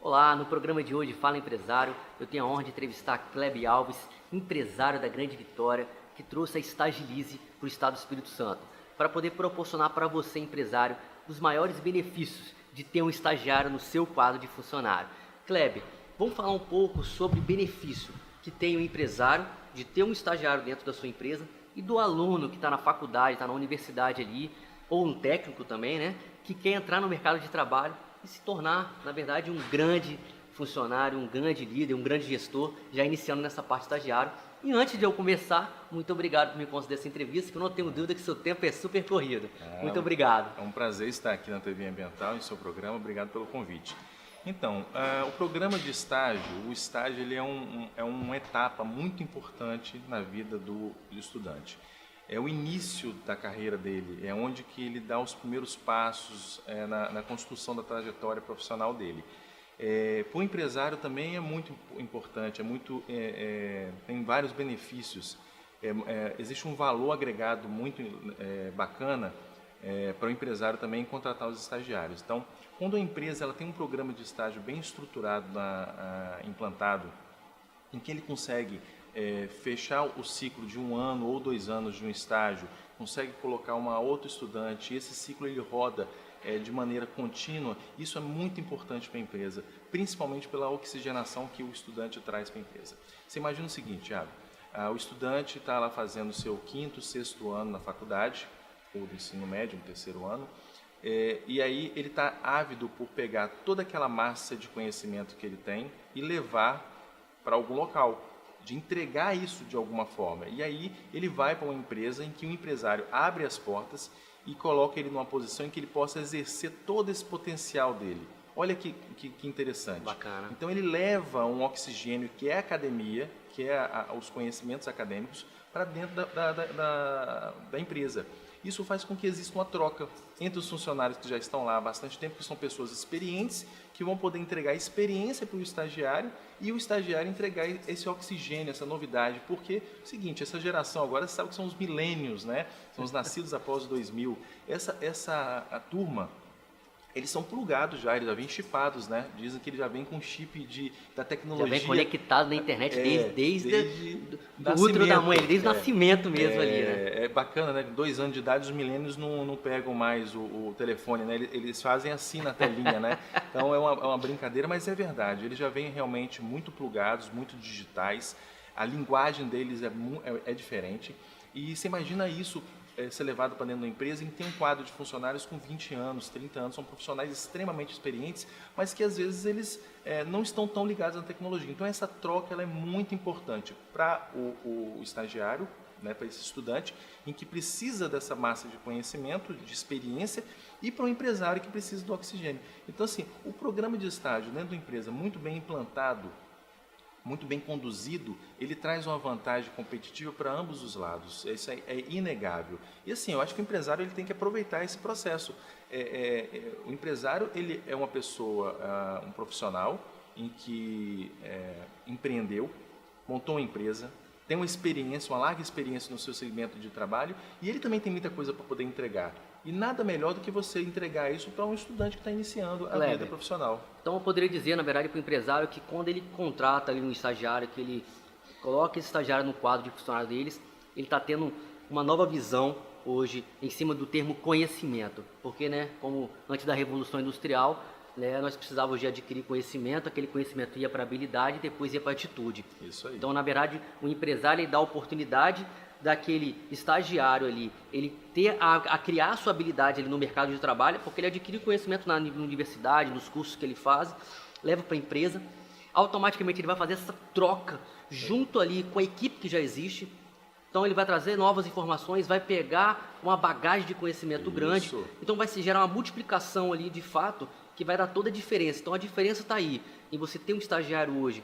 Olá, no programa de hoje Fala Empresário, eu tenho a honra de entrevistar Cleber Alves, empresário da Grande Vitória, que trouxe a Stagilize para o estado do Espírito Santo, para poder proporcionar para você, empresário, os maiores benefícios de ter um estagiário no seu quadro de funcionário. Cleber, vamos falar um pouco sobre o benefício que tem o empresário de ter um estagiário dentro da sua empresa e do aluno que está na faculdade, está na universidade ali, ou um técnico também, né, que quer entrar no mercado de trabalho e se tornar, na verdade, um grande funcionário, um grande líder, um grande gestor, já iniciando nessa parte estagiária. E antes de eu começar, muito obrigado por me conceder essa entrevista, que eu não tenho dúvida que seu tempo é super corrido. Muito obrigado. É um prazer estar aqui na TV Ambiental, em seu programa. Obrigado pelo convite. Então, o programa de estágio, o estágio ele é uma etapa muito importante na vida do estudante. É o início da carreira dele, é onde que ele dá os primeiros passos na construção da trajetória profissional dele. Para o empresário também é muito importante, tem vários benefícios. Existe um valor agregado muito bacana para o empresário também contratar os estagiários. Então, quando a empresa ela tem um programa de estágio bem estruturado, implantado, em que ele consegue fechar o ciclo de 1 ano ou 2 anos de um estágio, consegue colocar uma outra estudante, e esse ciclo ele roda de maneira contínua, isso é muito importante para a empresa, principalmente pela oxigenação que o estudante traz para a empresa. Você imagina o seguinte, Thiago, o estudante está lá fazendo o seu 5º, 6º ano na faculdade, ou do ensino médio, no 3º ano, e aí ele está ávido por pegar toda aquela massa de conhecimento que ele tem e levar para algum local, de entregar isso de alguma forma. E aí ele vai para uma empresa em que o empresário abre as portas e coloca ele numa posição em que ele possa exercer todo esse potencial dele. Olha que interessante. Bacana. Então ele leva um oxigênio que é a academia, que é os conhecimentos acadêmicos, para dentro da empresa. Isso faz com que exista uma troca entre os funcionários que já estão lá há bastante tempo, que são pessoas experientes, que vão poder entregar experiência para o estagiário e o estagiário entregar esse oxigênio, essa novidade. Porque é o seguinte, essa geração agora, você sabe que são os milênios, né? São os nascidos após 2000. A turma, eles são plugados já, eles já vêm chipados, né? Dizem que eles já vêm com chip da tecnologia. Já vem conectado na internet desde o útero da mãe, desde o nascimento mesmo ali, né? É bacana, né? 2 anos de idade, os milênios não pegam mais o telefone, né? Eles fazem assim na telinha, né? Então é uma brincadeira, mas é verdade. Eles já vêm realmente muito plugados, muito digitais. A linguagem deles é diferente. E você imagina isso ser levado para dentro da empresa em que tem um quadro de funcionários com 20 anos, 30 anos, são profissionais extremamente experientes, mas que às vezes eles não estão tão ligados na tecnologia. Então essa troca ela é muito importante para o estagiário, né, para esse estudante, em que precisa dessa massa de conhecimento, de experiência, e para o empresário que precisa do oxigênio. Então assim, o programa de estágio dentro da empresa muito bem implantado, muito bem conduzido, ele traz uma vantagem competitiva para ambos os lados. Isso é inegável. E assim, eu acho que o empresário ele tem que aproveitar esse processo. O empresário ele é uma pessoa, um profissional em que empreendeu, montou uma empresa, tem uma experiência, uma larga experiência no seu segmento de trabalho e ele também tem muita coisa para poder entregar. E nada melhor do que você entregar isso para um estudante que está iniciando a vida profissional. Então eu poderia dizer, na verdade, para o empresário que quando ele contrata ali um estagiário, que ele coloca esse estagiário no quadro de funcionário deles, ele está tendo uma nova visão hoje em cima do termo conhecimento. Porque, né, como antes da Revolução Industrial, né, nós precisávamos de adquirir conhecimento, aquele conhecimento ia para habilidade e depois ia para atitude. Isso aí. Então, na verdade, o empresário ele dá a oportunidade daquele estagiário ali, ele ter a criar a sua habilidade ali no mercado de trabalho, porque ele adquire conhecimento na universidade, nos cursos que ele faz, leva para a empresa, automaticamente ele vai fazer essa troca junto ali com a equipe que já existe, então ele vai trazer novas informações, vai pegar uma bagagem de conhecimento grande, então vai se gerar uma multiplicação ali de fato, que vai dar toda a diferença. Então a diferença está aí, em você ter um estagiário hoje,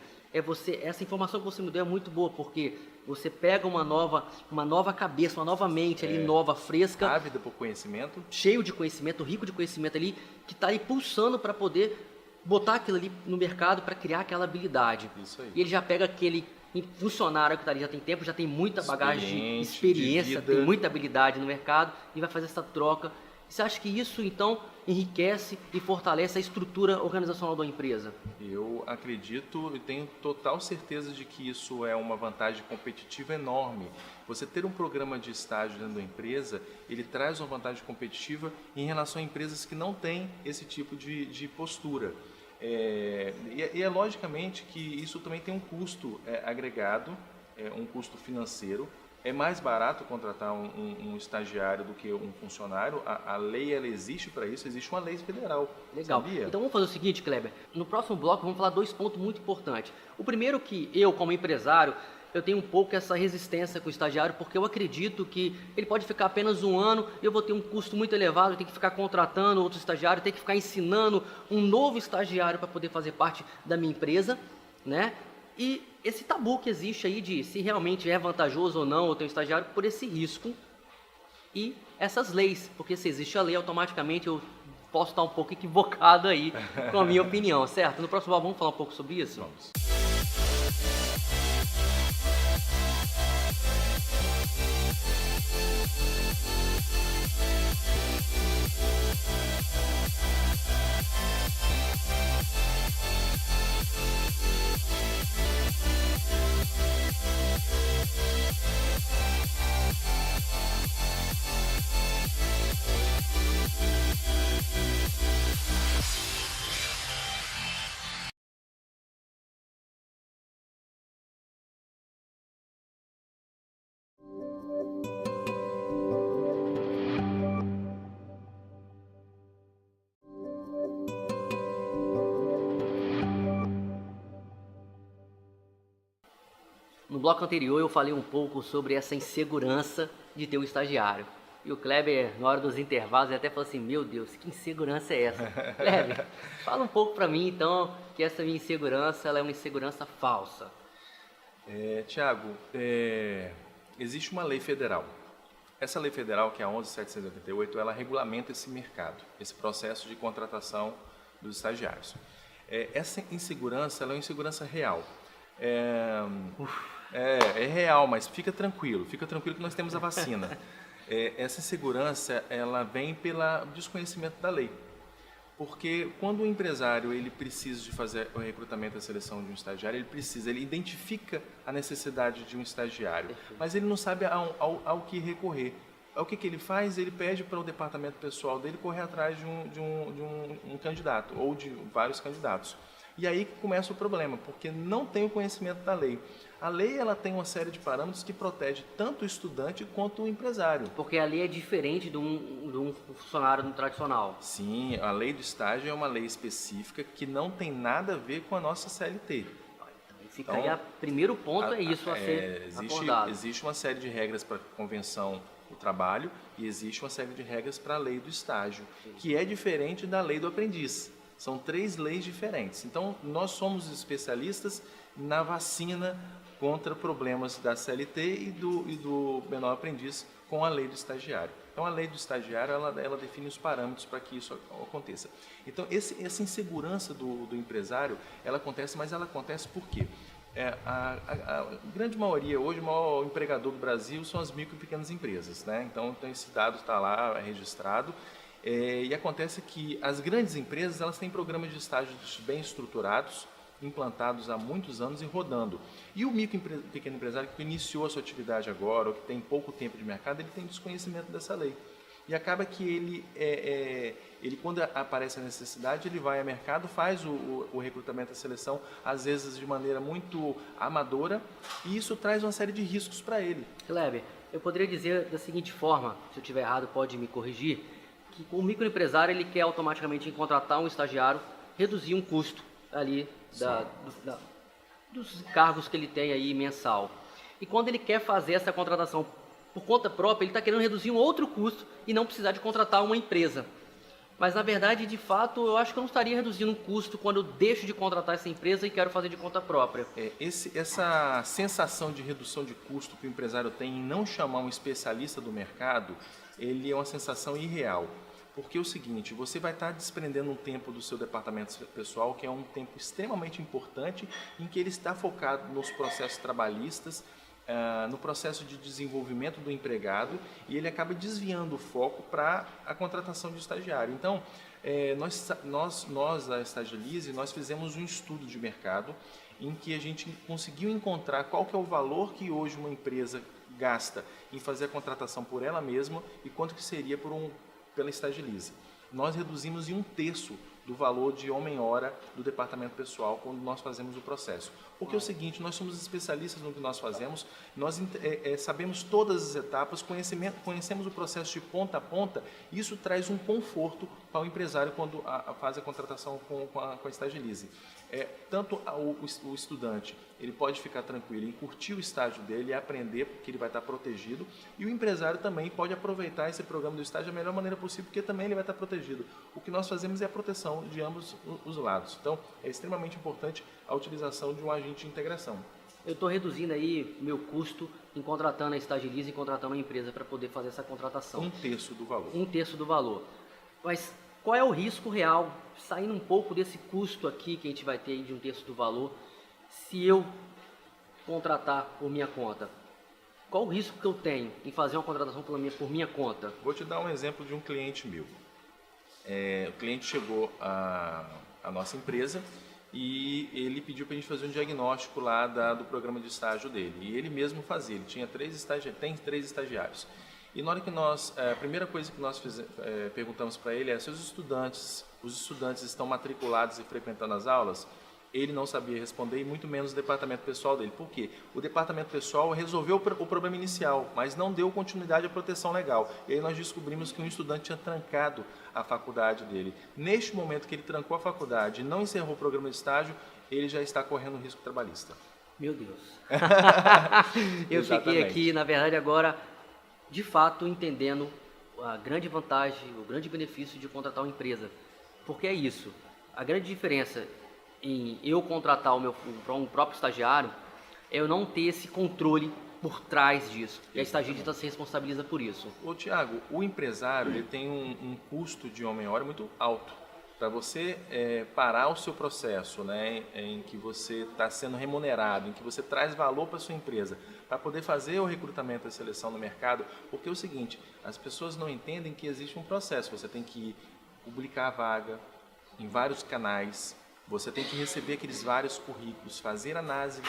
essa informação que você me deu é muito boa, porque você pega uma nova cabeça, uma nova mente ali, nova, fresca. Ávida por conhecimento. Cheio de conhecimento, rico de conhecimento ali, que está aí pulsando para poder botar aquilo ali no mercado para criar aquela habilidade. Isso aí. E ele já pega aquele funcionário que tá ali, já tem tempo, já tem muita bagagem de experiência, tem muita habilidade no mercado e vai fazer essa troca Você acha que isso, então, enriquece e fortalece a estrutura organizacional da empresa? Eu acredito e tenho total certeza de que isso é uma vantagem competitiva enorme. Você ter um programa de estágio dentro da empresa, ele traz uma vantagem competitiva em relação a empresas que não têm esse tipo de postura. E é logicamente que isso também tem um custo agregado, um custo financeiro. É mais barato contratar um estagiário do que um funcionário. A lei ela existe para isso, existe uma lei federal. Legal. Sabia? Então vamos fazer o seguinte, Kleber. No próximo bloco vamos falar 2 pontos muito importantes. O primeiro que eu, como empresário, eu tenho um pouco essa resistência com o estagiário, porque eu acredito que ele pode ficar apenas 1 ano, eu vou ter um custo muito elevado, eu tenho que ficar contratando outro estagiário, tenho que ficar ensinando um novo estagiário para poder fazer parte da minha empresa, né? E esse tabu que existe aí de se realmente é vantajoso ou não eu ter um estagiário por esse risco e essas leis, porque se existe a lei, automaticamente eu posso estar um pouco equivocado aí com a minha opinião, certo? No próximo bloco vamos falar um pouco sobre isso? Vamos. No bloco anterior eu falei um pouco sobre essa insegurança de ter um estagiário. E o Kleber, na hora dos intervalos, ele até falou assim, meu Deus, que insegurança é essa? Kleber, fala um pouco para mim então, que essa minha insegurança ela é uma insegurança falsa. Tiago, existe uma lei federal. Essa lei federal, que é a 11.788, ela regulamenta esse mercado, esse processo de contratação dos estagiários. Essa insegurança, ela é uma insegurança real. É real, mas fica tranquilo que nós temos a vacina. Essa insegurança, ela vem pelo desconhecimento da lei. Porque quando o empresário ele precisa de fazer o recrutamento e a seleção de um estagiário, ele identifica a necessidade de um estagiário, mas ele não sabe ao que recorrer. O que ele faz? Ele pede para o departamento pessoal dele correr atrás de um candidato ou de vários candidatos. E aí que começa o problema, porque não tem o conhecimento da lei. A lei ela tem uma série de parâmetros que protege tanto o estudante quanto o empresário. Porque a lei é diferente de um funcionário tradicional. Sim, a lei do estágio é uma lei específica que não tem nada a ver com a nossa CLT. Fica aí o primeiro ponto é isso a ser acordado. Existe uma série de regras para a Convenção do Trabalho e existe uma série de regras para a lei do estágio, que é diferente da lei do aprendiz. São 3 leis diferentes. Então, nós somos especialistas na vacina contra problemas da CLT e do menor aprendiz com a lei do estagiário. Então, a lei do estagiário, ela define os parâmetros para que isso aconteça. Então, essa insegurança do empresário, ela acontece, mas ela acontece por quê? A grande maioria, hoje, o maior empregador do Brasil são as micro e pequenas empresas, né? Então, esse dado está lá registrado. E acontece que as grandes empresas elas têm programas de estágios bem estruturados, implantados há muitos anos e rodando. E o micro e pequeno empresário que iniciou a sua atividade agora, ou que tem pouco tempo de mercado, ele tem desconhecimento dessa lei. E acaba que ele quando aparece a necessidade, ele vai ao mercado, faz o recrutamento e a seleção, às vezes de maneira muito amadora, e isso traz uma série de riscos para ele. Kleber, eu poderia dizer da seguinte forma, se eu estiver errado pode me corrigir, que o microempresário ele quer automaticamente contratar um estagiário, reduzir um custo ali dos cargos que ele tem aí mensal. E quando ele quer fazer essa contratação por conta própria, ele está querendo reduzir um outro custo e não precisar de contratar uma empresa. Mas na verdade, de fato, eu acho que eu não estaria reduzindo um custo quando eu deixo de contratar essa empresa e quero fazer de conta própria. Essa sensação de redução de custo que o empresário tem em não chamar um especialista do mercado, ele é uma sensação irreal. Porque é o seguinte, você vai estar desprendendo um tempo do seu departamento pessoal, que é um tempo extremamente importante, em que ele está focado nos processos trabalhistas no processo de desenvolvimento do empregado e ele acaba desviando o foco para a contratação de estagiário. Então, nós da Estagilize, nós fizemos um estudo de mercado em que a gente conseguiu encontrar qual que é o valor que hoje uma empresa gasta em fazer a contratação por ela mesma e quanto que seria pela Estagilize. Nós reduzimos em 1/3 do valor de homem-hora do departamento pessoal quando nós fazemos o processo. Porque é o seguinte, nós somos especialistas no que nós fazemos, nós sabemos todas as etapas, conhecemos o processo de ponta a ponta, e isso traz um conforto para o empresário quando faz a contratação com a Estagilize. Tanto o estudante, ele pode ficar tranquilo em curtir o estágio dele e aprender, porque ele vai estar protegido, e o empresário também pode aproveitar esse programa do estágio da melhor maneira possível, porque também ele vai estar protegido. O que nós fazemos é a proteção de ambos os lados. Então, é extremamente importante a utilização de um agente de integração. Eu estou reduzindo aí meu custo em contratando a Estagilize e contratando a empresa para poder fazer essa contratação. 1/3 do valor. 1/3 do valor. Mas qual é o risco real, saindo um pouco desse custo aqui que a gente vai ter aí de 1/3 do valor, se eu contratar por minha conta? Qual o risco que eu tenho em fazer uma contratação por minha conta? Vou te dar um exemplo de um cliente meu. O cliente chegou à nossa empresa e ele pediu para a gente fazer um diagnóstico lá do programa de estágio dele. E ele mesmo fazia, ele tinha tem 3 estagiários. E na hora que a primeira coisa que nós perguntamos para ele é se os estudantes estão matriculados e frequentando as aulas. Ele não sabia responder e muito menos o departamento pessoal dele. Por quê? O departamento pessoal resolveu o problema inicial, mas não deu continuidade à proteção legal. E aí nós descobrimos que um estudante tinha trancado a faculdade dele. Neste momento que ele trancou a faculdade e não encerrou o programa de estágio, ele já está correndo risco trabalhista. Meu Deus. Eu fiquei aqui, na verdade, agora, de fato, entendendo a grande vantagem, o grande benefício de contratar uma empresa. Porque é isso. A grande diferença em eu contratar um próprio estagiário é eu não ter esse controle por trás disso. E a Estagilize se responsabiliza por isso. Ô Tiago, o empresário ele tem um custo de homem-hora muito alto. Para você parar o seu processo, né, em que você está sendo remunerado, em que você traz valor para a sua empresa, para poder fazer o recrutamento e a seleção no mercado, porque é o seguinte, as pessoas não entendem que existe um processo. Você tem que publicar a vaga em vários canais, você tem que receber aqueles vários currículos, fazer análise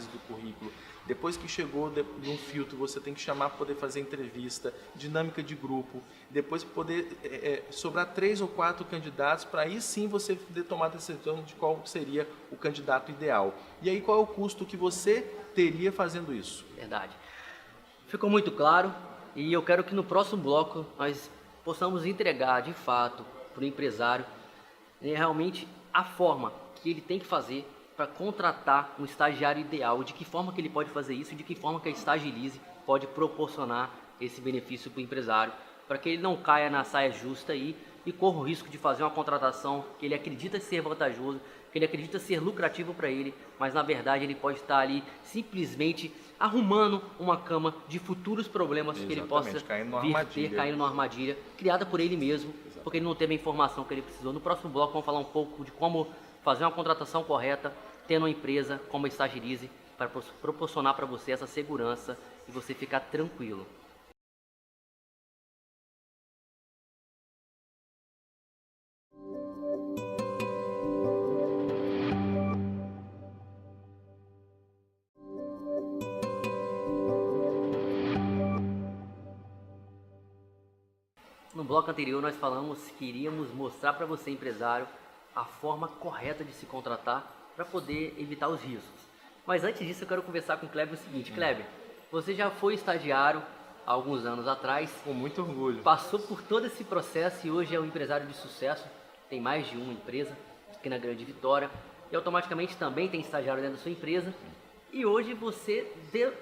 do currículo. Depois que chegou de um filtro, você tem que chamar para poder fazer entrevista, dinâmica de grupo. Depois poder sobrar 3 ou 4 candidatos, para aí sim você poder tomar a decisão de qual seria o candidato ideal. E aí qual é o custo que você teria fazendo isso? Verdade. Ficou muito claro e eu quero que no próximo bloco nós possamos entregar de fato para o empresário realmente a forma que ele tem que fazer para contratar um estagiário ideal, de que forma que ele pode fazer isso, de que forma que a Estagilize pode proporcionar esse benefício para o empresário, para que ele não caia na saia justa e corra o risco de fazer uma contratação que ele acredita ser vantajoso, que ele acredita ser lucrativo para ele, mas na verdade ele pode estar ali simplesmente arrumando uma cama de futuros problemas. Exatamente, que ele possa vir ter caindo numa armadilha criada por ele mesmo. Exatamente. Porque ele não teve a informação que ele precisou. No próximo bloco vamos falar um pouco de como fazer uma contratação correta, tendo uma empresa como a Estagilize para proporcionar para você essa segurança e você ficar tranquilo. No bloco anterior nós falamos que iríamos mostrar para você, empresário, a forma correta de se contratar para poder evitar os riscos. Mas antes disso eu quero conversar com o Kleber o seguinte. Kleber, você já foi estagiário há alguns anos atrás. Com muito orgulho. Passou por todo esse processo e hoje é um empresário de sucesso. Tem mais de uma empresa aqui na Grande Vitória e automaticamente também tem estagiário dentro da sua empresa. E hoje você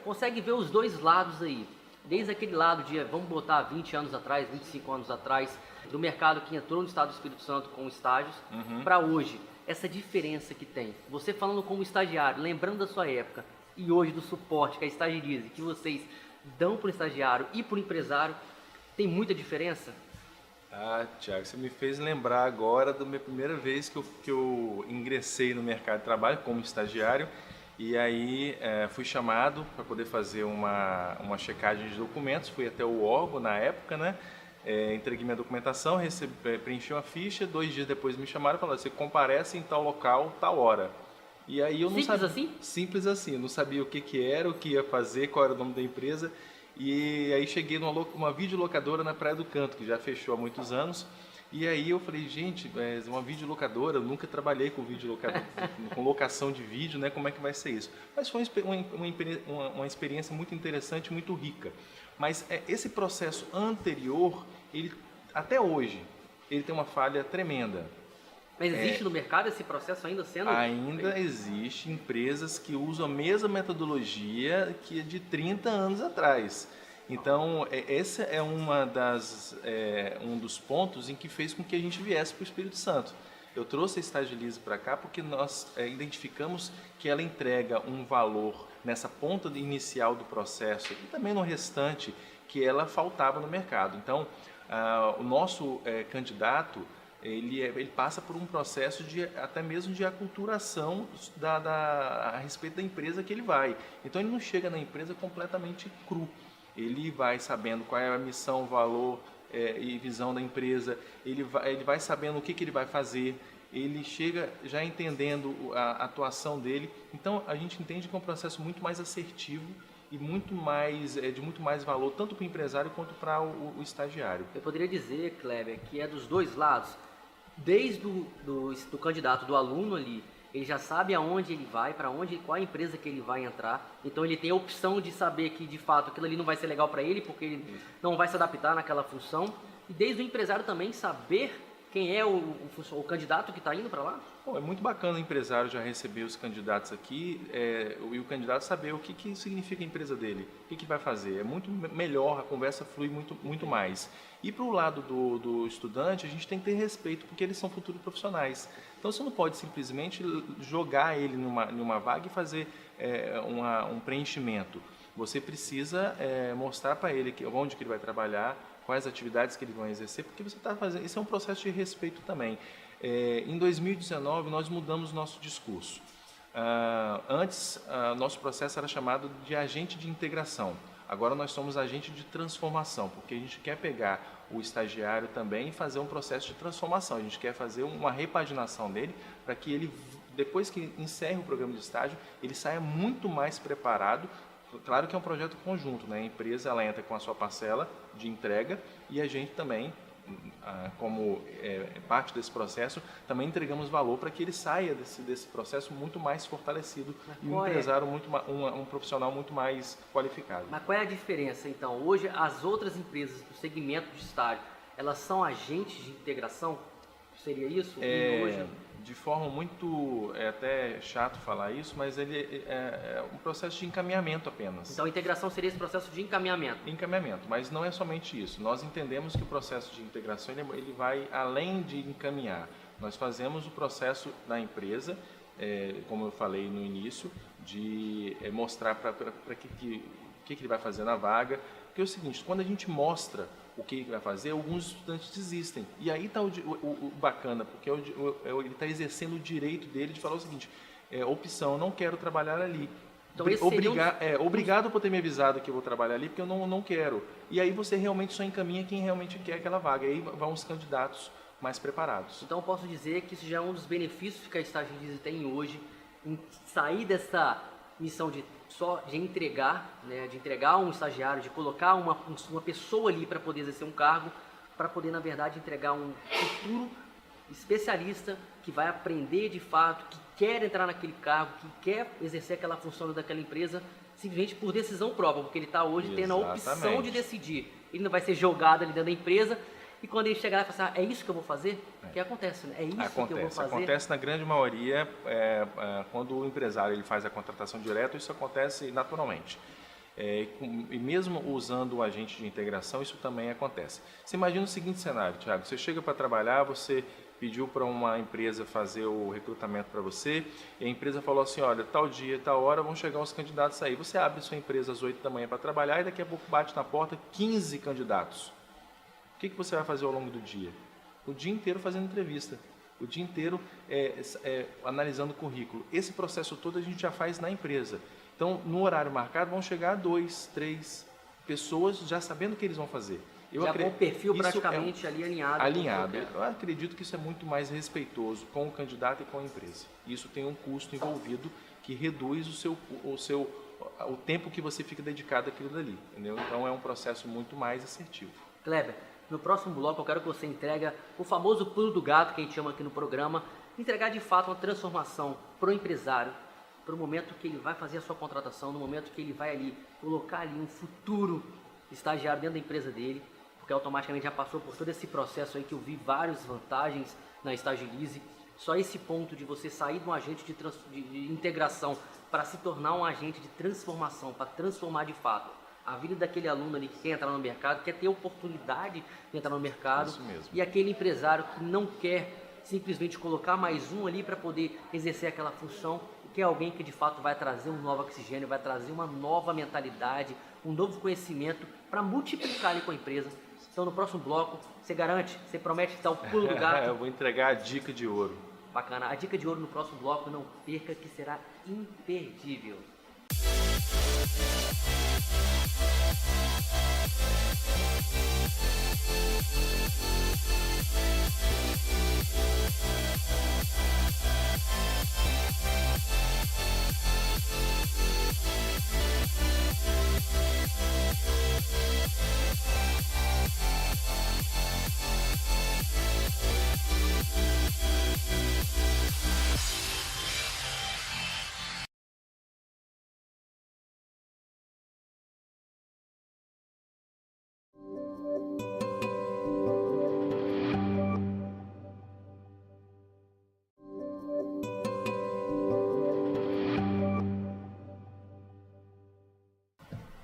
consegue ver os dois lados aí. Desde aquele lado de, vamos botar 20 anos atrás, 25 anos atrás, do mercado que entrou no estado do Espírito Santo com estágios, para hoje, essa diferença que tem. Você falando como estagiário, lembrando da sua época, e hoje do suporte que a Estagilize, que vocês dão para o estagiário e para o empresário, tem muita diferença? Ah, Tiago, você me fez lembrar agora da minha primeira vez que eu ingressei no mercado de trabalho como estagiário. E aí fui chamado para poder fazer uma checagem de documentos, fui até o órgão na época, né? Entreguei minha documentação, preenchi uma ficha, 2 dias depois me chamaram e falaram, você comparece em tal local, tal hora. E aí eu não Simples sabia, assim? simples assim, eu não sabia o que era, o que ia fazer, qual era o nome da empresa. E aí cheguei numa videolocadora na Praia do Canto, que já fechou há muitos anos. E aí eu falei, gente, uma videolocadora, eu nunca trabalhei com videolocadora, com locação de vídeo, né? Como é que vai ser isso? Mas foi uma experiência muito interessante, muito rica. Mas esse processo anterior, ele, até hoje, ele tem uma falha tremenda. Mas existe no mercado esse processo ainda sendo Ainda feito? existe empresas que usam a mesma metodologia que de 30 anos atrás. Então, esse é um dos pontos em que fez com que a gente viesse para o Espírito Santo. Eu trouxe a Estagilize para cá porque nós identificamos que ela entrega um valor nessa ponta inicial do processo e também no restante que ela faltava no mercado. Então, o nosso candidato, ele passa por um processo até mesmo de aculturação a respeito da empresa que ele vai. Então, ele não chega na empresa completamente cru. Ele vai sabendo qual é a missão, valor e visão da empresa, ele vai sabendo o que ele vai fazer, ele chega já entendendo a atuação dele. Então, a gente entende que é um processo muito mais assertivo e muito mais, de muito mais valor, tanto para o empresário quanto para o estagiário. Eu poderia dizer, Kleber, que é dos dois lados. Desde do candidato, do aluno ali, ele já sabe aonde ele vai, para onde, qual a empresa que ele vai entrar. Então ele tem a opção de saber que de fato aquilo ali não vai ser legal para ele, porque ele não vai se adaptar naquela função. E desde o empresário também saber quem é o candidato que está indo para lá. Bom, é muito bacana o empresário já receber os candidatos aqui e o candidato saber o que significa a empresa dele, o que vai fazer. É muito melhor, a conversa flui muito mais. E para o lado do estudante, a gente tem que ter respeito, porque eles são futuros profissionais. Então você não pode simplesmente jogar ele numa vaga e fazer um preenchimento. Você precisa mostrar para ele onde que ele vai trabalhar, quais atividades que ele vai exercer, porque você está fazendo. Isso é um processo de respeito também. Em 2019, nós mudamos nosso discurso. Antes, nosso processo era chamado de agente de integração. Agora nós somos agente de transformação, porque a gente quer pegar o estagiário também e fazer um processo de transformação. A gente quer fazer uma repaginação dele para que ele, depois que encerre o programa de estágio, ele saia muito mais preparado. Claro que é um projeto conjunto, né? A empresa ela entra com a sua parcela de entrega e a gente também, como parte desse processo, também entregamos valor para que ele saia desse processo muito mais fortalecido e um empresário, um profissional muito mais qualificado. Mas qual é a diferença, então? Hoje, as outras empresas do segmento de estágio, elas são agentes de integração? Seria isso? E hoje... De forma muito, até chato falar isso, mas ele é um processo de encaminhamento apenas. Então a integração seria esse processo de encaminhamento? Encaminhamento, mas não é somente isso. Nós entendemos que o processo de integração ele vai além de encaminhar. Nós fazemos o processo da empresa, como eu falei no início, de mostrar para que ele vai fazer na vaga. Porque é o seguinte, quando a gente mostra o que ele vai fazer, alguns estudantes desistem. E aí está o bacana, porque ele está exercendo o direito dele de falar o seguinte, opção, não quero trabalhar ali. Então, obrigado por ter me avisado que eu vou trabalhar ali, porque eu não quero. E aí você realmente só encaminha quem realmente quer aquela vaga. E aí vão os candidatos mais preparados. Então eu posso dizer que isso já é um dos benefícios que a Estagilize tem hoje, em sair dessa missão de entregar, né, de entregar um estagiário, de colocar uma pessoa ali para poder exercer um cargo, para poder, na verdade, entregar um futuro especialista que vai aprender de fato, que quer entrar naquele cargo, que quer exercer aquela função daquela empresa, simplesmente por decisão própria, porque ele está hoje tendo a opção de decidir. Ele não vai ser jogado ali dentro da empresa, e quando ele chegar lá e falar assim, é isso que eu vou fazer? O que acontece, né? É isso que eu vou fazer? Acontece na grande maioria, quando o empresário ele faz a contratação direta, isso acontece naturalmente. E mesmo usando o agente de integração, isso também acontece. Você imagina o seguinte cenário, Thiago, você chega para trabalhar, você pediu para uma empresa fazer o recrutamento para você, e a empresa falou assim, olha, tal dia, tal hora vão chegar os candidatos aí. Você abre sua empresa às 8 da manhã para trabalhar e daqui a pouco bate na porta 15 candidatos. O que você vai fazer ao longo do dia? O dia inteiro fazendo entrevista. o dia inteiro analisando o currículo. Esse processo todo a gente já faz na empresa. Então, no horário marcado, vão chegar 2, 3 pessoas já sabendo o que eles vão fazer. Já com o perfil praticamente ali alinhado. Alinhado. Eu acredito que isso é muito mais respeitoso com o candidato e com a empresa. Isso tem um custo envolvido que reduz o tempo que você fica dedicado àquilo dali, entendeu? Então é um processo muito mais assertivo. Kleber, no próximo bloco eu quero que você entregue o famoso pulo do gato, que a gente chama aqui no programa, entregar de fato uma transformação para o empresário, para o momento que ele vai fazer a sua contratação, no momento que ele vai ali colocar ali um futuro estagiário dentro da empresa dele, porque automaticamente já passou por todo esse processo aí que eu vi várias vantagens na Estagilize. Só esse ponto de você sair de um agente de integração para se tornar um agente de transformação, para transformar de fato a vida daquele aluno ali que quer entrar no mercado, quer ter oportunidade de entrar no mercado, Isso mesmo. E aquele empresário que não quer simplesmente colocar mais um ali para poder exercer aquela função, que é alguém que de fato vai trazer um novo oxigênio, vai trazer uma nova mentalidade, um novo conhecimento para multiplicar ali com a empresa. Então no próximo bloco, você garante, você promete dar o pulo do gato? Eu vou entregar a dica de ouro. Bacana. A dica de ouro no próximo bloco, não perca, que será imperdível.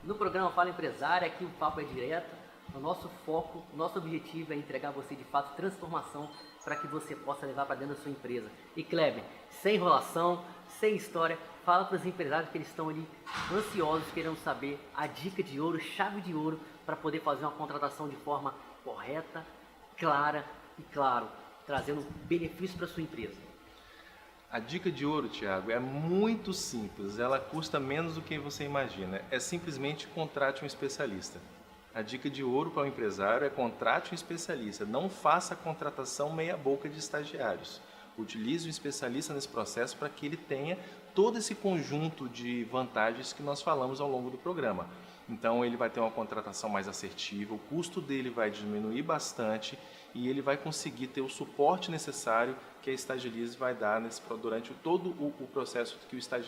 No programa Fala Empresário, aqui o papo é direto, o nosso foco, o nosso objetivo é entregar a você de fato transformação para que você possa levar para dentro da sua empresa. E Kleber, sem enrolação, sem história, fala para os empresários que eles estão ali ansiosos, querendo saber a dica de ouro, chave de ouro, para poder fazer uma contratação de forma correta, clara e, claro, trazendo benefício para a sua empresa. A dica de ouro, Thiago, é muito simples, ela custa menos do que você imagina. É simplesmente contrate um especialista. A dica de ouro para o empresário é contrate um especialista. Não faça a contratação meia boca de estagiários. Utilize um especialista nesse processo para que ele tenha todo esse conjunto de vantagens que nós falamos ao longo do programa. Então ele vai ter uma contratação mais assertiva, o custo dele vai diminuir bastante e ele vai conseguir ter o suporte necessário que a Estagilize vai dar durante todo o processo,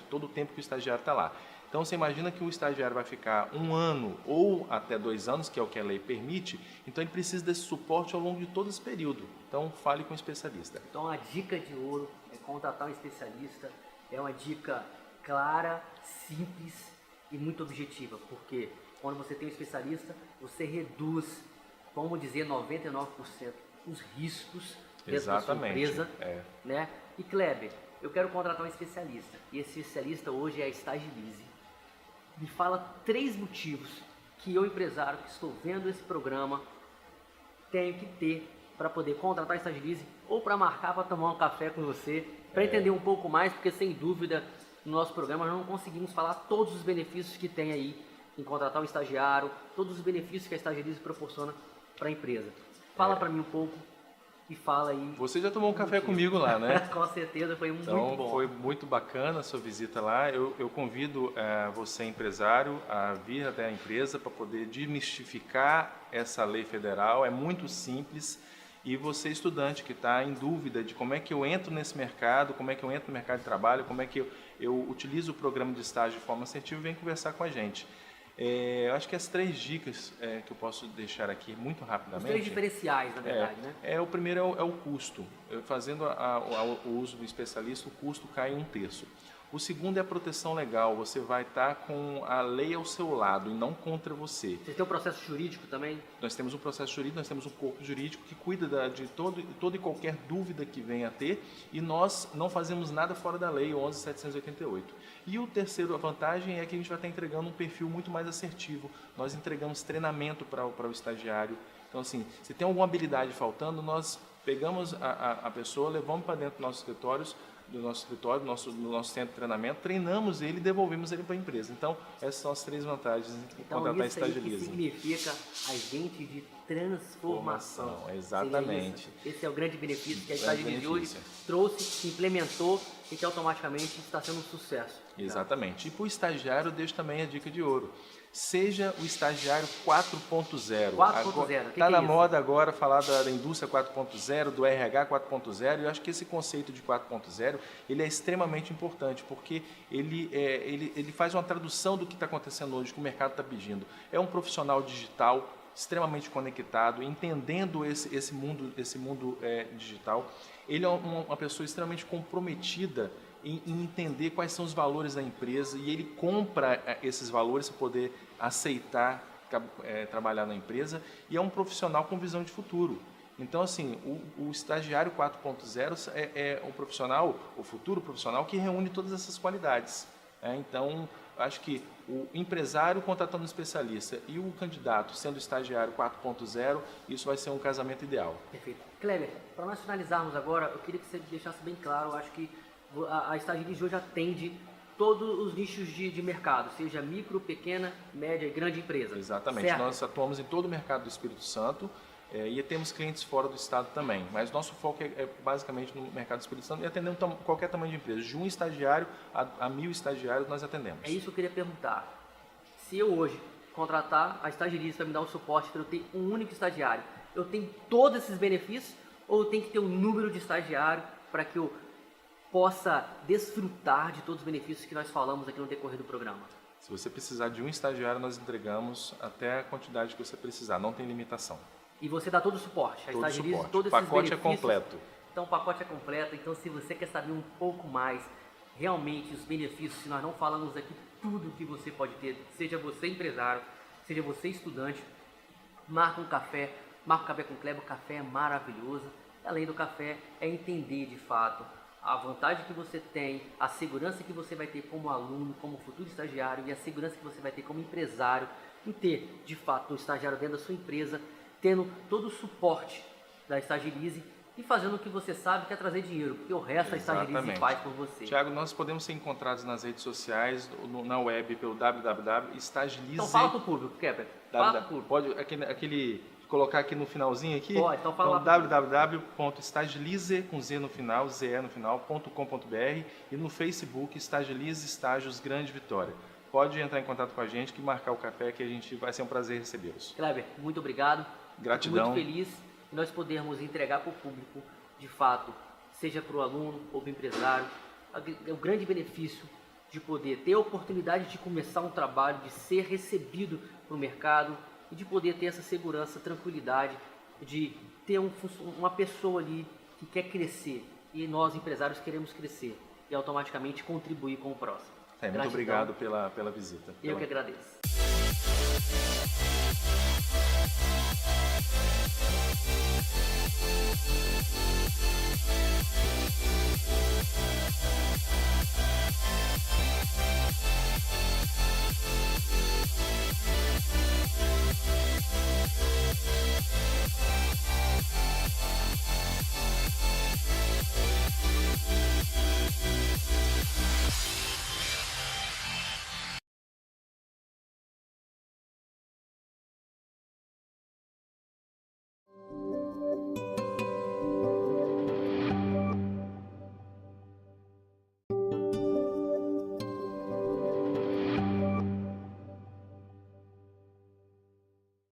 todo o tempo que o estagiário está lá. Então você imagina que o estagiário vai ficar 1 ano ou até 2 anos, que é o que a lei permite, então ele precisa desse suporte ao longo de todo esse período. Então fale com um especialista. Então a dica de ouro é contratar um especialista, é uma dica clara, simples e muito objetiva, porque quando você tem um especialista, você reduz, vamos dizer, 99% os riscos dentro da sua empresa, né? E Kleber, eu quero contratar um especialista, e esse especialista hoje é a Estagilize. Me fala 3 motivos que eu, empresário, que estou vendo esse programa, tenho que ter para poder contratar a Estagilize ou para marcar para tomar um café com você, para entender um pouco mais, porque sem dúvida no nosso programa nós não conseguimos falar todos os benefícios que tem aí em contratar um estagiário, todos os benefícios que a Estagilize proporciona para a empresa. Fala para mim um pouco e fala aí. Você já tomou um café comigo lá, né? Com certeza, foi muito bom. Foi muito bacana a sua visita lá. Eu convido você, empresário, a vir até a empresa para poder desmistificar essa lei federal. É muito simples. E você, estudante, que está em dúvida de como é que eu entro nesse mercado, como é que eu entro no mercado de trabalho, como é que eu utilizo o programa de estágio de forma assertiva, vem conversar com a gente. Eu acho que as 3 dicas que eu posso deixar aqui muito rapidamente. Os 3 diferenciais, na verdade, né? O primeiro é o custo. Fazendo o uso do especialista, o custo cai em 1/3. O segundo é a proteção legal. Você vai estar com a lei ao seu lado e não contra você. Você tem um processo jurídico também? Nós temos um processo jurídico, nós temos um corpo jurídico que cuida de toda e qualquer dúvida que venha a ter, e nós não fazemos nada fora da lei 11.788. E a terceira vantagem é que a gente vai estar entregando um perfil muito mais assertivo. Nós entregamos treinamento para o estagiário. Então, assim, se tem alguma habilidade faltando, nós Pegamos a pessoa, levamos para dentro do nosso escritório, do nosso centro de treinamento, treinamos ele e devolvemos ele para a empresa. Então, essas são as 3 vantagens de contratar Estagilize. Isso significa agente de transformação. Exatamente. Esse é o grande benefício que a Estagilize hoje trouxe, implementou e que automaticamente está sendo um sucesso. Exatamente. E para o estagiário, eu deixo também a dica de ouro. Seja o estagiário 4.0. 4.0. Está na moda agora falar da indústria 4.0, do RH 4.0. Eu acho que esse conceito de 4.0 ele é extremamente importante, porque ele faz uma tradução do que está acontecendo hoje, que o mercado está pedindo. É um profissional digital extremamente conectado, entendendo esse mundo digital. Ele é uma pessoa extremamente comprometida em entender quais são os valores da empresa e ele compra esses valores para poder aceitar trabalhar na empresa, e é um profissional com visão de futuro. Então, assim, o estagiário 4.0 é um profissional, o futuro profissional, que reúne todas essas qualidades. Então, acho que o empresário contratando um especialista e o candidato sendo estagiário 4.0, isso vai ser um casamento ideal. Perfeito. Kleber, para nós finalizarmos agora, eu queria que você deixasse bem claro, eu acho que a Estagilize hoje atende todos os nichos de mercado, seja micro, pequena, média e grande empresa. Exatamente. Certo? Nós atuamos em todo o mercado do Espírito Santo e temos clientes fora do estado também, mas nosso foco é basicamente no mercado do Espírito Santo e atendemos qualquer tamanho de empresa. De 1 estagiário a 1000 estagiários nós atendemos. É isso que eu queria perguntar. Se eu hoje contratar a Estagilize para me dar o suporte para eu ter um único estagiário, eu tenho todos esses benefícios ou eu tenho que ter um número de estagiário para que eu possa desfrutar de todos os benefícios que nós falamos aqui no decorrer do programa? Se você precisar de um estagiário, nós entregamos até a quantidade que você precisar, não tem limitação. E você dá todo o suporte? A Todo o Estagilize, suporte. todos O esses pacote é benefícios. completo. Então o pacote é completo, então se você quer saber um pouco mais, realmente os benefícios, se nós não falamos aqui tudo que você pode ter, seja você empresário, seja você estudante, marca um café com o Kleber, o café é maravilhoso. Além do café, é entender de fato a vantagem que você tem, a segurança que você vai ter como aluno, como futuro estagiário e a segurança que você vai ter como empresário em ter, de fato, um estagiário dentro da sua empresa, tendo todo o suporte da Estagilize e fazendo o que você sabe, que é trazer dinheiro, porque o resto a Estagilize faz por você. Tiago, nós podemos ser encontrados nas redes sociais, na web, pelo www.estagilize. Então fala para o público, Kepler. Fala para o público. Pode colocar aqui no finalzinho aqui? Pode, então fala lá. www.estagilize, com Z no final, .com.br e no Facebook Estagilize Estágios Grande Vitória. Pode entrar em contato com a gente, que marcar o café, que vai ser um prazer recebê-los. Kleber, muito obrigado. Gratidão. Fico muito feliz de nós podermos entregar para o público, de fato, seja para o aluno ou para o empresário, o grande benefício de poder ter a oportunidade de começar um trabalho, de ser recebido para o mercado e de poder ter essa segurança, tranquilidade, de ter uma pessoa ali que quer crescer e nós, empresários, queremos crescer e automaticamente contribuir com o próximo. Muito obrigado pela visita. Eu que agradeço.